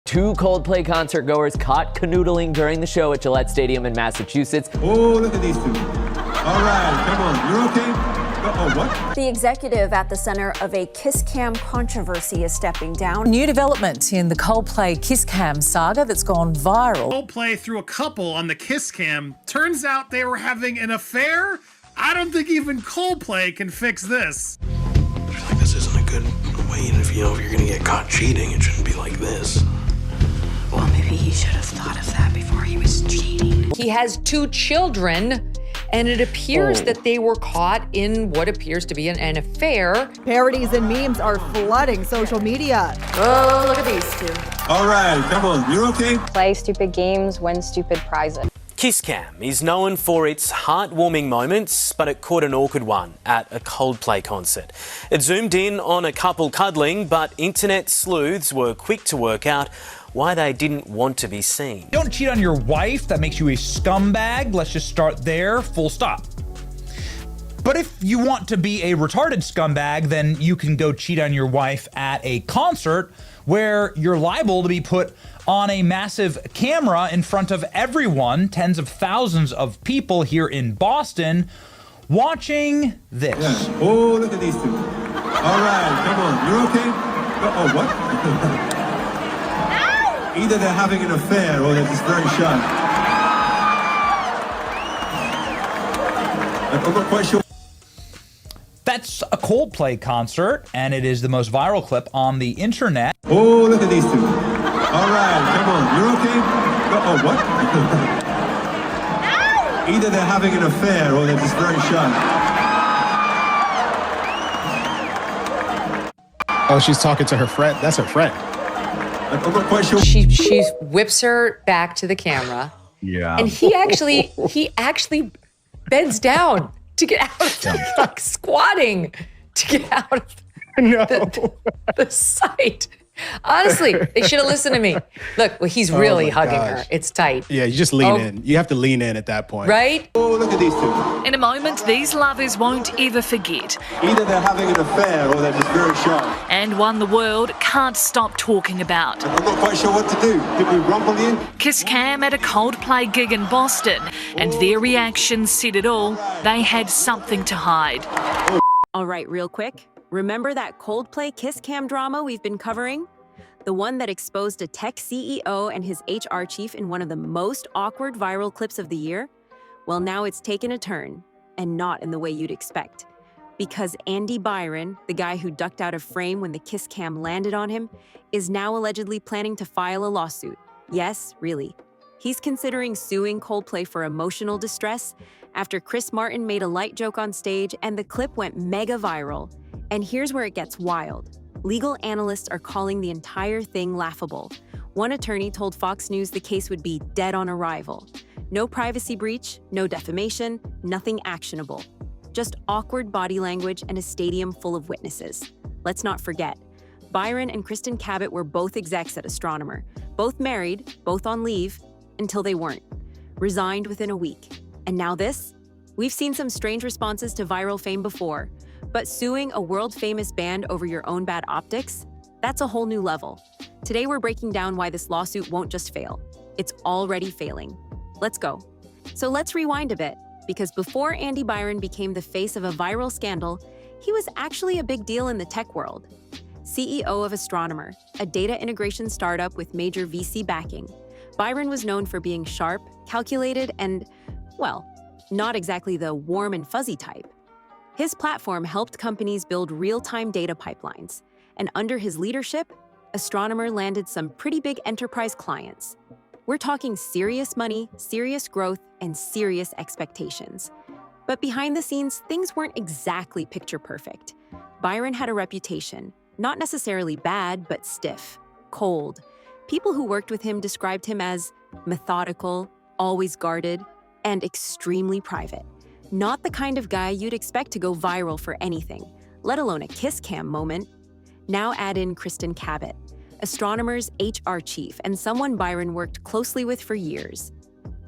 Two Coldplay concert goers caught canoodling during the show at Gillette Stadium in Massachusetts. Oh, look at these two. All right, come on. You're okay? Oh, what? The executive at the center of a kiss cam controversy is stepping down. New development in the Coldplay kiss cam saga that's gone viral. Coldplay threw a couple on the kiss cam. Turns out they were having an affair? I don't think even Coldplay can fix this. I feel like this isn't a good way, and if you're gonna get caught cheating, it shouldn't be like this. Well, maybe he should have thought of that before he was cheating. He has 2 children, and it appears that they were caught in what appears to be an affair. Parodies and memes are flooding social media. Oh, look at these two. All right, come on. You're okay? Play stupid games, win stupid prizes. Kiss Cam is known for its heartwarming moments, but it caught an awkward one at a Coldplay concert. It zoomed in on a couple cuddling, but internet sleuths were quick to work out why they didn't want to be seen. Don't cheat on your wife. That makes you a scumbag. Let's just start there, full stop. But if you want to be a retarded scumbag, then you can go cheat on your wife at a concert where you're liable to be put on a massive camera in front of everyone, tens of thousands of people here in Boston, watching this. Yeah. Oh, look at these two. All right, come on. You're okay? Oh, what? Either they're having an affair or they're just very shy. I'm not quite sure. That's a Coldplay concert, and it is the most viral clip on the internet. Oh, look at these two. All right, come on. You're okay? Oh, what? Either they're having an affair or they're just very shy. Oh, she's talking to her friend. That's her friend. I'm not quite sure. She whips her back to the camera. Yeah. And he actually bends down to get out of like squatting to get out of the sight. Honestly, they should have listened to me. Look, well, he's really hugging her. It's tight. Yeah, you just lean in. You have to lean in at that point. Right? Oh, look at these two. In a moment, these lovers won't ever forget. Either they're having an affair or they're just very shy. And one the world can't stop talking about. I'm not quite sure what to do. Did we rumble in? Kiss Cam at a Coldplay gig in Boston, and their reactions said it all. They had something to hide. All right, real quick. Remember that Coldplay kiss cam drama we've been covering? The one that exposed a tech CEO and his HR chief in one of the most awkward viral clips of the year? Well, now it's taken a turn, and not in the way you'd expect. Because Andy Byron, the guy who ducked out of frame when the kiss cam landed on him, is now allegedly planning to file a lawsuit. Yes, really. He's considering suing Coldplay for emotional distress after Chris Martin made a light joke on stage and the clip went mega viral. And here's where it gets wild. Legal analysts are calling the entire thing laughable. One attorney told Fox News the case would be dead on arrival. No privacy breach, no defamation, nothing actionable. Just awkward body language and a stadium full of witnesses. Let's not forget, Byron and Kristen Cabot were both execs at Astronomer, both married, both on leave, until they weren't. Resigned within a week. And now this? We've seen some strange responses to viral fame before, but suing a world-famous band over your own bad optics? That's a whole new level. Today we're breaking down why this lawsuit won't just fail. It's already failing. Let's go. So let's rewind a bit, because before Andy Byron became the face of a viral scandal, he was actually a big deal in the tech world. CEO of Astronomer, a data integration startup with major VC backing, Byron was known for being sharp, calculated, and, well, not exactly the warm and fuzzy type. His platform helped companies build real-time data pipelines, and under his leadership, Astronomer landed some pretty big enterprise clients. We're talking serious money, serious growth, and serious expectations. But behind the scenes, things weren't exactly picture perfect. Byron had a reputation, not necessarily bad, but stiff, cold. People who worked with him described him as methodical, always guarded, and extremely private. Not the kind of guy you'd expect to go viral for anything, let alone a kiss cam moment. Now add in Kristen Cabot, Astronomer's HR chief and someone Byron worked closely with for years.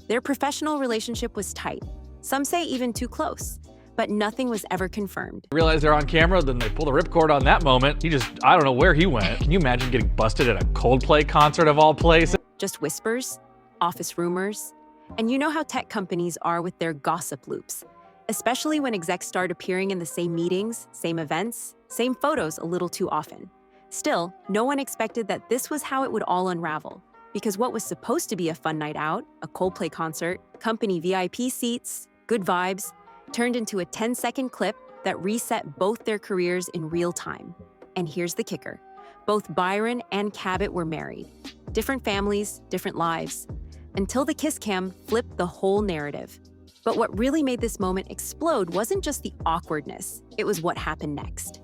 Their professional relationship was tight, some say even too close. But nothing was ever confirmed. Realize they're on camera, then they pull the ripcord on that moment. I don't know where he went. Can you imagine getting busted at a Coldplay concert of all places? Just whispers, office rumors, and you know how tech companies are with their gossip loops, especially when execs start appearing in the same meetings, same events, same photos a little too often. Still, no one expected that this was how it would all unravel, because what was supposed to be a fun night out, a Coldplay concert, company VIP seats, good vibes, turned into a 10-second clip that reset both their careers in real time. And here's the kicker. Both Byron and Cabot were married. Different families, different lives. Until the kiss cam flipped the whole narrative. But what really made this moment explode wasn't just the awkwardness, it was what happened next.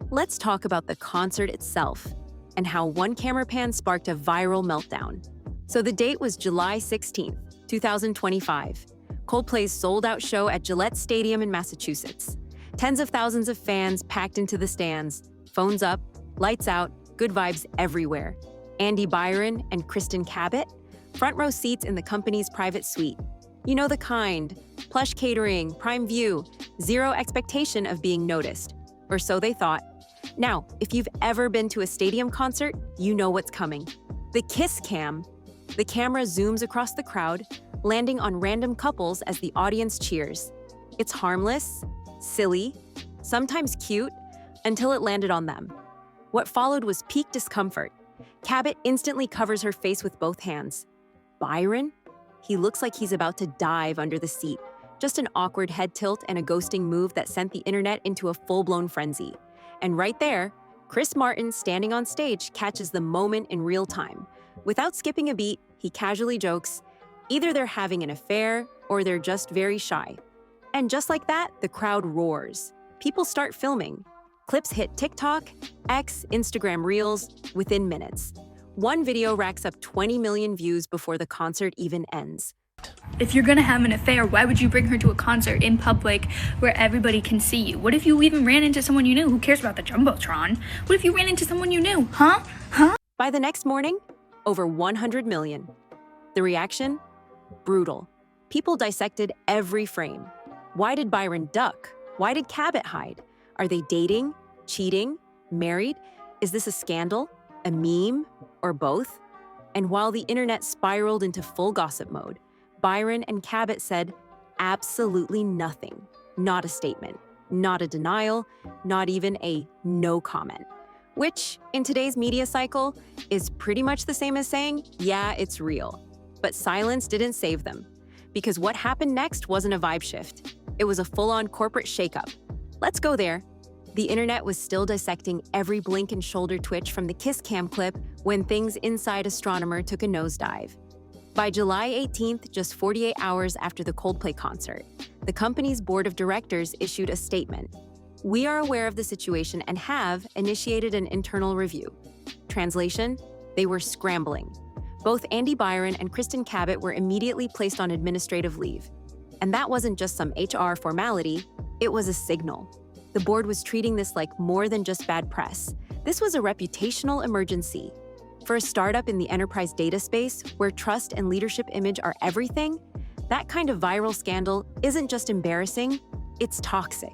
Let's talk about the concert itself and how one camera pan sparked a viral meltdown. So the date was July 16th, 2025. Coldplay's sold-out show at Gillette Stadium in Massachusetts. Tens of thousands of fans packed into the stands, phones up, lights out, good vibes everywhere. Andy Byron and Kristen Cabot, front row seats in the company's private suite. You know the kind, plush catering, prime view, zero expectation of being noticed. Or so they thought. Now, if you've ever been to a stadium concert, you know what's coming. The kiss cam. The camera zooms across the crowd, landing on random couples as the audience cheers. It's harmless, silly, sometimes cute, until it landed on them. What followed was peak discomfort. Cabot instantly covers her face with both hands. Byron? He looks like he's about to dive under the seat. Just an awkward head tilt and a ghosting move that sent the internet into a full-blown frenzy. And right there, Chris Martin, standing on stage, catches the moment in real time. Without skipping a beat, he casually jokes, either they're having an affair or they're just very shy. And just like that, the crowd roars. People start filming. Clips hit TikTok, X, Instagram Reels within minutes. One video racks up 20 million views before the concert even ends. If you're gonna have an affair, why would you bring her to a concert in public where everybody can see you? What if you even ran into someone you knew? Who cares about the Jumbotron? What if you ran into someone you knew? Huh? By the next morning, over 100 million. The reaction? Brutal. People dissected every frame. Why did Byron duck? Why did Cabot hide? Are they dating? Cheating? Married? Is this a scandal? A meme? Or both? And while the internet spiraled into full gossip mode, Byron and Cabot said absolutely nothing. Not a statement, not a denial, not even a no comment. Which, in today's media cycle, is pretty much the same as saying, yeah, it's real. But silence didn't save them. Because what happened next wasn't a vibe shift. It was a full-on corporate shakeup. Let's go there. The internet was still dissecting every blink and shoulder twitch from the kiss cam clip when things inside Astronomer took a nosedive. By July 18th, just 48 hours after the Coldplay concert, the company's board of directors issued a statement. We are aware of the situation and have initiated an internal review. Translation, they were scrambling. Both Andy Byron and Kristen Cabot were immediately placed on administrative leave. And that wasn't just some HR formality, it was a signal. The board was treating this like more than just bad press. This was a reputational emergency. For a startup in the enterprise data space, where trust and leadership image are everything, that kind of viral scandal isn't just embarrassing, it's toxic.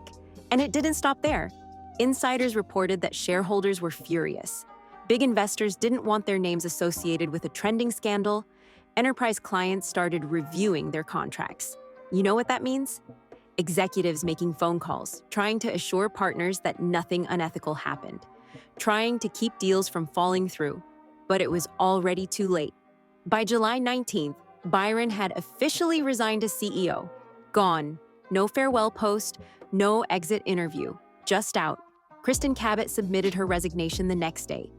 And it didn't stop there. Insiders reported that shareholders were furious. Big investors didn't want their names associated with a trending scandal. Enterprise clients started reviewing their contracts. You know what that means? Executives making phone calls, trying to assure partners that nothing unethical happened, trying to keep deals from falling through. But it was already too late. By July 19th, Byron had officially resigned as CEO. Gone. No farewell post, no exit interview. Just out. Kristen Cabot submitted her resignation the next day.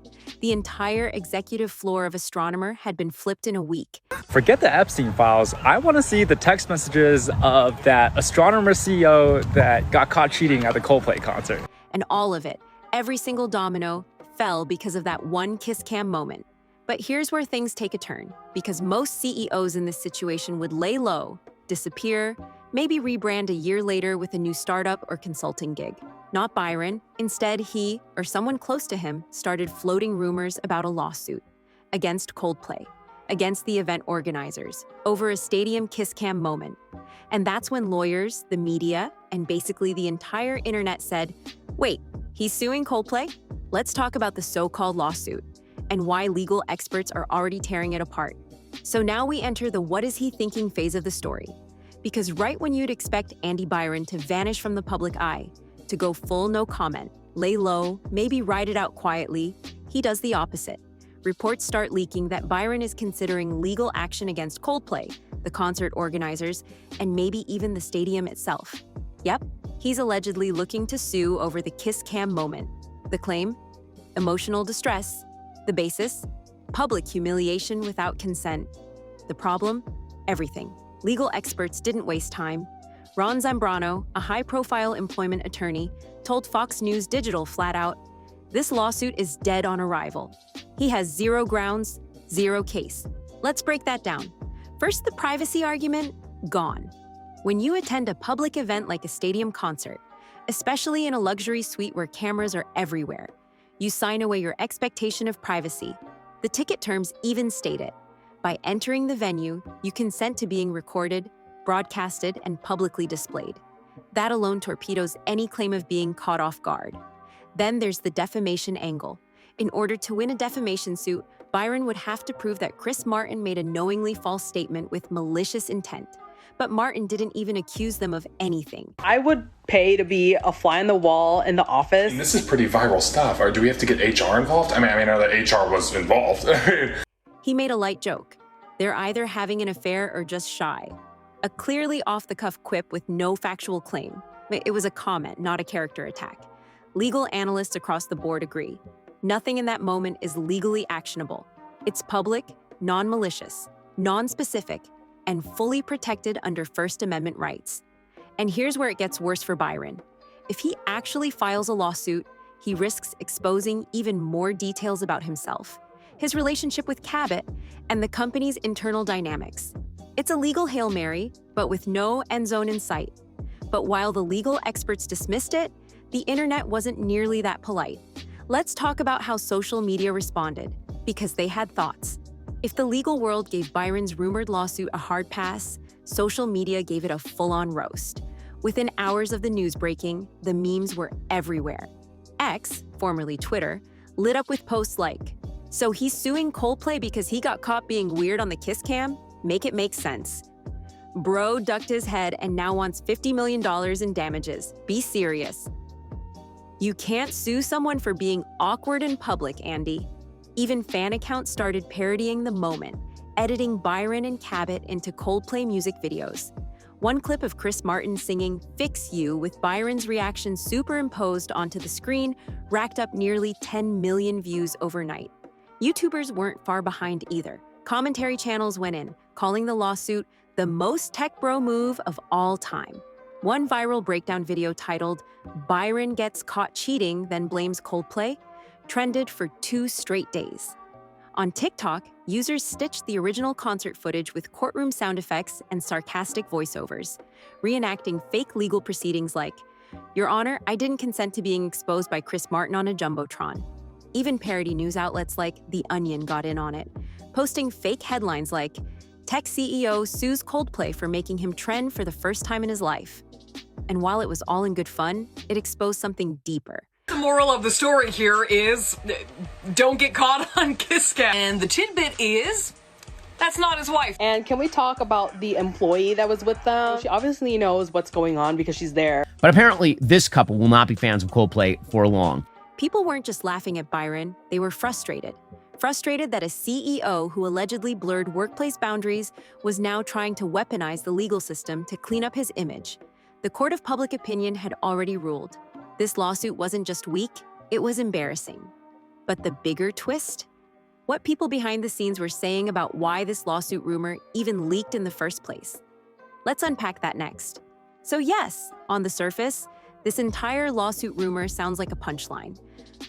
The entire executive floor of Astronomer had been flipped in a week. Forget the Epstein files. I want to see the text messages of that Astronomer CEO that got caught cheating at the Coldplay concert. And all of it, every single domino, fell because of that one kiss cam moment. But here's where things take a turn, because most CEOs in this situation would lay low, disappear, maybe rebrand a year later with a new startup or consulting gig. Not Byron. Instead, he, or someone close to him, started floating rumors about a lawsuit against Coldplay, against the event organizers over a stadium kiss cam moment. And that's when lawyers, the media, and basically the entire internet said, wait, he's suing Coldplay? Let's talk about the so-called lawsuit and why legal experts are already tearing it apart. So now we enter the what is he thinking phase of the story. Because right when you'd expect Andy Byron to vanish from the public eye, to go full no comment, lay low, maybe ride it out quietly, he does the opposite. Reports start leaking that Byron is considering legal action against Coldplay, the concert organizers, and maybe even the stadium itself. Yep, he's allegedly looking to sue over the kiss cam moment. The claim? Emotional distress. The basis? Public humiliation without consent. The problem? Everything. Legal experts didn't waste time. Ron Zambrano, a high-profile employment attorney, told Fox News Digital flat out, "This lawsuit is dead on arrival. He has zero grounds, zero case." Let's break that down. First, the privacy argument, gone. When you attend a public event like a stadium concert, especially in a luxury suite where cameras are everywhere, you sign away your expectation of privacy. The ticket terms even state it. By entering the venue, you consent to being recorded, broadcasted, and publicly displayed. That alone torpedoes any claim of being caught off guard. Then there's the defamation angle. In order to win a defamation suit, Byron would have to prove that Chris Martin made a knowingly false statement with malicious intent. But Martin didn't even accuse them of anything. I would pay to be a fly on the wall in the office. This is pretty viral stuff. Or do we have to get HR involved? I mean, I know that HR was involved. He made a light joke. They're either having an affair or just shy. A clearly off-the-cuff quip with no factual claim. It was a comment, not a character attack. Legal analysts across the board agree. Nothing in that moment is legally actionable. It's public, non-malicious, non-specific, and fully protected under First Amendment rights. And here's where it gets worse for Byron. If he actually files a lawsuit, he risks exposing even more details about himself, his relationship with Cabot, and the company's internal dynamics. It's a legal Hail Mary, but with no end zone in sight. But while the legal experts dismissed it, the internet wasn't nearly that polite. Let's talk about how social media responded, because they had thoughts. If the legal world gave Byron's rumored lawsuit a hard pass, social media gave it a full-on roast. Within hours of the news breaking, the memes were everywhere. X, formerly Twitter, lit up with posts like, "So he's suing Coldplay because he got caught being weird on the kiss cam? Make it make sense." Bro ducked his head and now wants $50 million in damages. Be serious. You can't sue someone for being awkward in public, Andy. Even fan accounts started parodying the moment, editing Byron and Cabot into Coldplay music videos. One clip of Chris Martin singing "Fix You" with Byron's reaction superimposed onto the screen racked up nearly 10 million views overnight. YouTubers weren't far behind either. Commentary channels went in, calling the lawsuit the most tech bro move of all time. One viral breakdown video titled, "Byron Gets Caught Cheating, Then Blames Coldplay," trended for 2 straight days. On TikTok, users stitched the original concert footage with courtroom sound effects and sarcastic voiceovers, reenacting fake legal proceedings like, "Your Honor, I didn't consent to being exposed by Chris Martin on a Jumbotron." Even parody news outlets like The Onion got in on it, posting fake headlines like, "Tech CEO sues Coldplay for making him trend for the first time in his life." And while it was all in good fun, it exposed something deeper. The moral of the story here is, don't get caught on kiss cam. And the tidbit is, that's not his wife. And can we talk about the employee that was with them? She obviously knows what's going on because she's there. But apparently, this couple will not be fans of Coldplay for long. People weren't just laughing at Byron, they were frustrated. Frustrated that a CEO who allegedly blurred workplace boundaries was now trying to weaponize the legal system to clean up his image. The court of public opinion had already ruled. This lawsuit wasn't just weak, it was embarrassing. But the bigger twist? What people behind the scenes were saying about why this lawsuit rumor even leaked in the first place. Let's unpack that next. So yes, on the surface, this entire lawsuit rumor sounds like a punchline.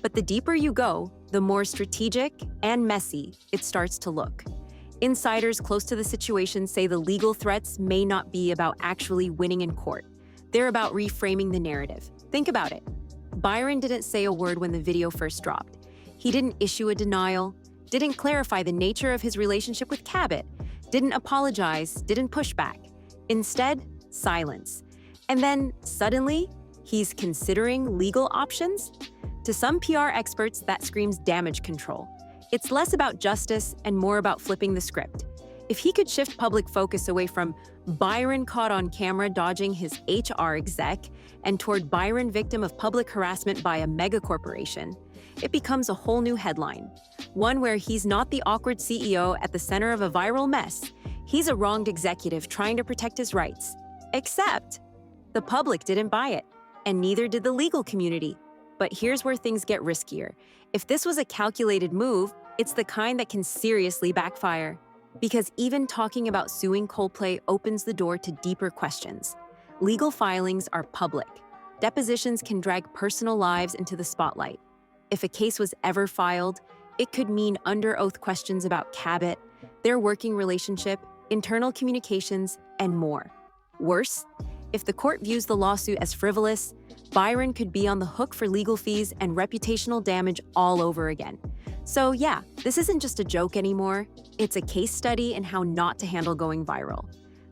But the deeper you go, the more strategic and messy it starts to look. Insiders close to the situation say the legal threats may not be about actually winning in court. They're about reframing the narrative. Think about it. Byron didn't say a word when the video first dropped. He didn't issue a denial. didn't clarify the nature of his relationship with Cabot, didn't apologize, didn't push back. Instead, silence. And then, suddenly, he's considering legal options? To some PR experts, that screams damage control. It's less about justice and more about flipping the script. If he could shift public focus away from Byron caught on camera dodging his HR exec and toward Byron victim of public harassment by a megacorporation, it becomes a whole new headline. One where he's not the awkward CEO at the center of a viral mess. He's a wronged executive trying to protect his rights. Except, the public didn't buy it, and neither did the legal community. But here's where things get riskier. If this was a calculated move, it's the kind that can seriously backfire. Because even talking about suing Coldplay opens the door to deeper questions. Legal filings are public. Depositions can drag personal lives into the spotlight. If a case was ever filed, it could mean under-oath questions about Cabot, their working relationship, internal communications, and more. Worse, if the court views the lawsuit as frivolous, Byron could be on the hook for legal fees and reputational damage all over again. So yeah, this isn't just a joke anymore. It's a case study in how not to handle going viral.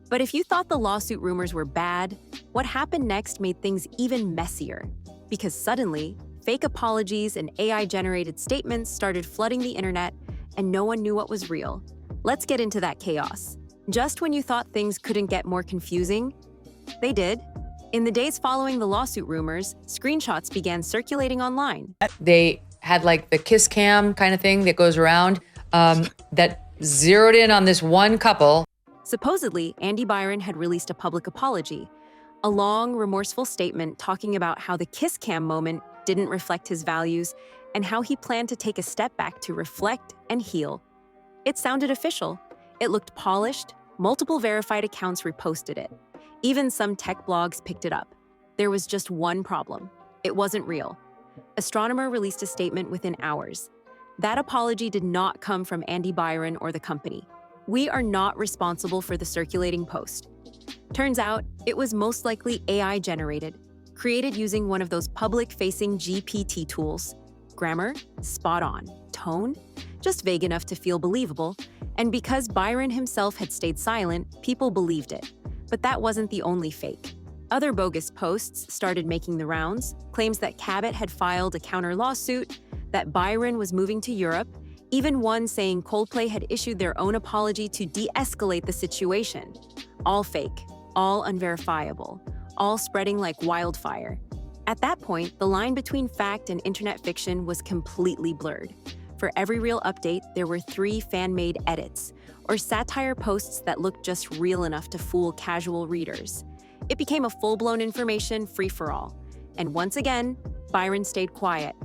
But if you thought the lawsuit rumors were bad, what happened next made things even messier. Because suddenly, fake apologies and AI-generated statements started flooding the internet, and no one knew what was real. Let's get into that chaos. Just when you thought things couldn't get more confusing, they did. In the days following the lawsuit rumors, screenshots began circulating online. They had like the kiss cam kind of thing that goes around that zeroed in on this one couple. Supposedly, Andy Byron had released a public apology, a long, remorseful statement talking about how the kiss cam moment didn't reflect his values and how he planned to take a step back to reflect and heal. It sounded official. It looked polished. Multiple verified accounts reposted it. Even some tech blogs picked it up. There was just one problem. It wasn't real. Astronomer released a statement within hours. That apology did not come from Andy Byron or the company. We are not responsible for the circulating post. Turns out, it was most likely AI-generated, created using one of those public-facing GPT tools. Grammar? Spot on. Tone? Just vague enough to feel believable. And because Byron himself had stayed silent, people believed it. But that wasn't the only fake. Other bogus posts started making the rounds, claims that Cabot had filed a counter lawsuit, that Byron was moving to Europe, even one saying Coldplay had issued their own apology to de-escalate the situation. All fake, all unverifiable, all spreading like wildfire. At that point, the line between fact and internet fiction was completely blurred. For every real update, there were 3 fan-made edits, or satire posts that looked just real enough to fool casual readers. It became a full-blown information free-for-all. And once again, Byron stayed quiet.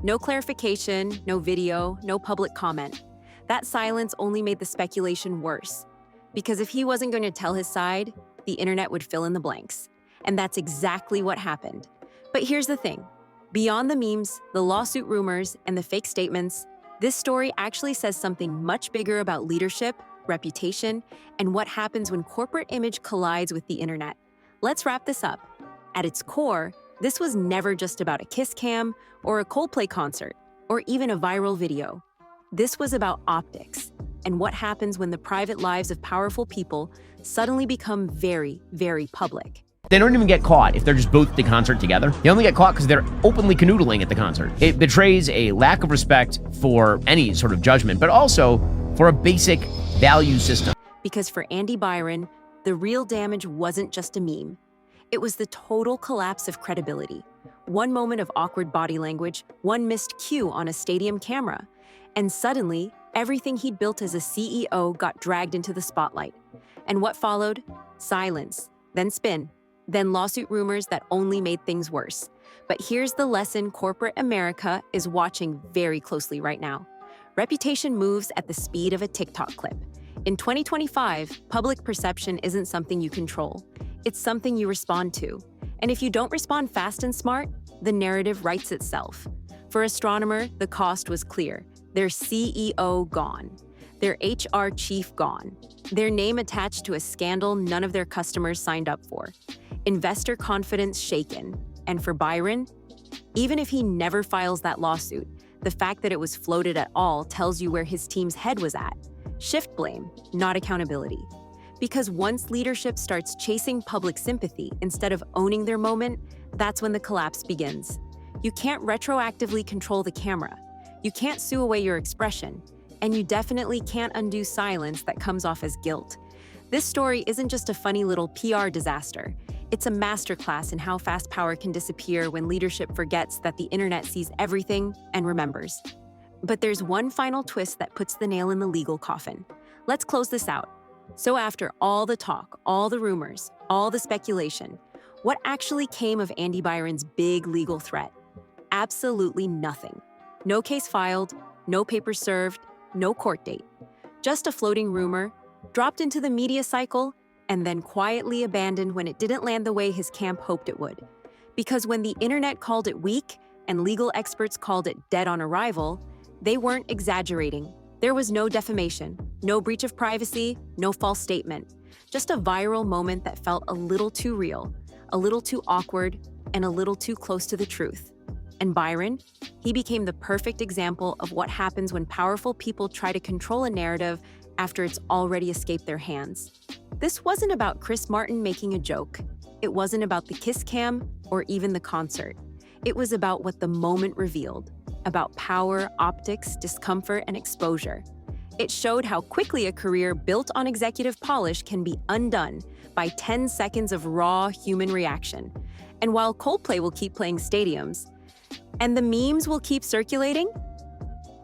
No clarification, no video, no public comment. That silence only made the speculation worse. Because if he wasn't going to tell his side, the internet would fill in the blanks. And that's exactly what happened. But here's the thing. Beyond the memes, the lawsuit rumors, and the fake statements, this story actually says something much bigger about leadership, reputation, and what happens when corporate image collides with the internet. Let's wrap this up. At its core, this was never just about a kiss cam or a Coldplay concert or even a viral video. This was about optics and what happens when the private lives of powerful people suddenly become very, very public. They don't even get caught if they're just both at the concert together. They only get caught because they're openly canoodling at the concert. It betrays a lack of respect for any sort of judgment, but also for a basic value system. Because for Andy Byron, the real damage wasn't just a meme. It was the total collapse of credibility. One moment of awkward body language, one missed cue on a stadium camera, and suddenly, everything he'd built as a CEO got dragged into the spotlight. And what followed? Silence, then spin, then lawsuit rumors that only made things worse. But here's the lesson corporate America is watching very closely right now. Reputation moves at the speed of a TikTok clip. In 2025, public perception isn't something you control. It's something you respond to. And if you don't respond fast and smart, the narrative writes itself. For Astronomer, the cost was clear. Their CEO gone. Their HR chief gone. Their name attached to a scandal none of their customers signed up for. Investor confidence shaken. And for Byron, even if he never files that lawsuit, The fact that it was floated at all tells you where his team's head was at. Shift blame, not accountability. Because once leadership starts chasing public sympathy instead of owning their moment, that's when the collapse begins. You can't retroactively control the camera. You can't sue away your expression. And you definitely can't undo silence that comes off as guilt. This story isn't just a funny little PR disaster. It's a masterclass in how fast power can disappear when leadership forgets that the internet sees everything and remembers. But there's one final twist that puts the nail in the legal coffin. Let's close this out. So after all the talk, all the rumors, all the speculation, what actually came of Andy Byron's big legal threat? Absolutely nothing. No case filed, no papers served, no court date. Just a floating rumor, dropped into the media cycle, and then quietly abandoned when it didn't land the way his camp hoped it would. Because when the internet called it weak and legal experts called it dead on arrival, they weren't exaggerating. There was no defamation, no breach of privacy, no false statement. Just a viral moment that felt a little too real, a little too awkward, and a little too close to the truth. And Byron, he became the perfect example of what happens when powerful people try to control a narrative after it's already escaped their hands. This wasn't about Chris Martin making a joke. It wasn't about the kiss cam or even the concert. It was about what the moment revealed, about power, optics, discomfort, and exposure. It showed how quickly a career built on executive polish can be undone by 10 seconds of raw human reaction. And while Coldplay will keep playing stadiums, and the memes will keep circulating,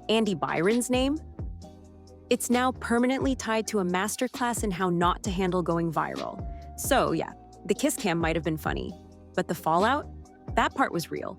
Andy Byron's name, it's now permanently tied to a masterclass in how not to handle going viral. So yeah, the kiss cam might have been funny, but the fallout? That part was real.